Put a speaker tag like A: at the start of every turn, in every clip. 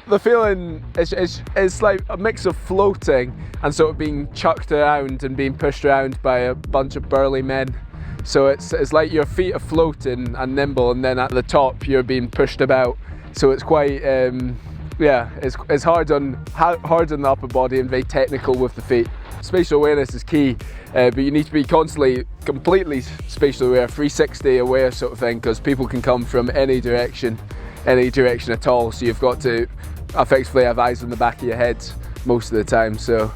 A: The feeling is like a mix of floating and sort of being chucked around and being pushed around by a bunch of burly men. So it's like your feet are floating and nimble, and then at the top you're being pushed about. So it's quite yeah, it's hard on the upper body and very technical with the feet. Spatial awareness is key, but you need to be constantly completely spatially aware, 360 aware sort of thing, because people can come from any direction at all. So you've got to effectively have eyes on the back of your head most of the time. So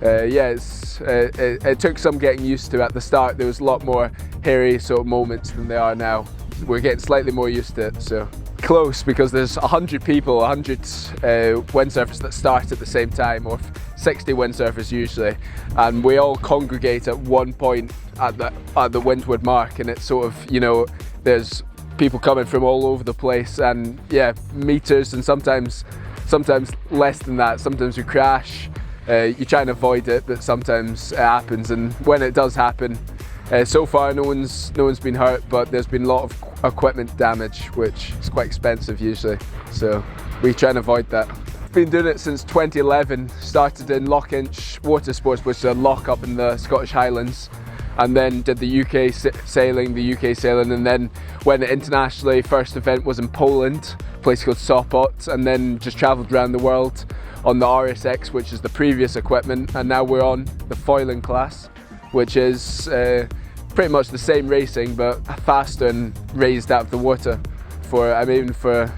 A: yeah, it took some getting used to. At the start there was a lot more hairy sort of moments than there are now. We're getting slightly more used to it. So close, because there's 100 people, 100 windsurfers that start at the same time, or 60 windsurfers usually, and we all congregate at one point at the windward mark, and it's sort of, you know, there's people coming from all over the place, and yeah, meters, and sometimes less than that. Sometimes we crash. You try and avoid it, but sometimes it happens, and when it does happen, so far no one's been hurt, but there's been a lot of equipment damage, which is quite expensive usually, so we try and avoid that. Been doing it since 2011, started in Loch Inch Water Sports, which is a loch up in the Scottish Highlands, and then did the UK sailing, and then went internationally. First event was in Poland, a place called Sopot, and then just travelled around the world on the RSX, which is the previous equipment, and now we're on the foiling class, which is pretty much the same racing but faster and raised out of the water. I'm aiming for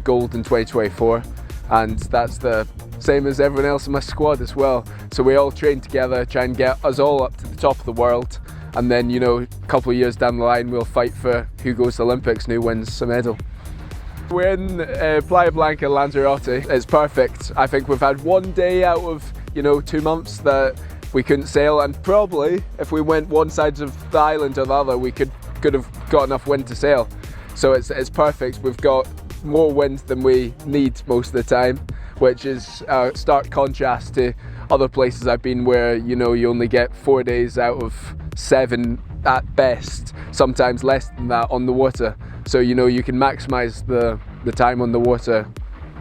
A: gold in 2024, and that's the same as everyone else in my squad as well. So we all train together, try and get us all up to the top of the world, and then, you know, a couple of years down the line we'll fight for who goes to Olympics and who wins a medal. We're in Playa Blanca, Lanzarote. It's perfect. I think we've had one day out of, you know, 2 months that we couldn't sail, and probably if we went one side of the island or the other, we could have got enough wind to sail. So it's perfect. We've got more wind than we need most of the time, which is a stark contrast to other places I've been where, you know, you only get 4 days out of 7 at best, sometimes less than that on the water. So, you know, you can maximise the time on the water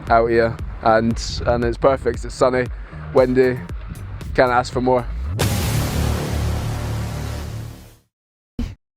A: out here, and it's perfect. It's sunny, windy, can't ask for more.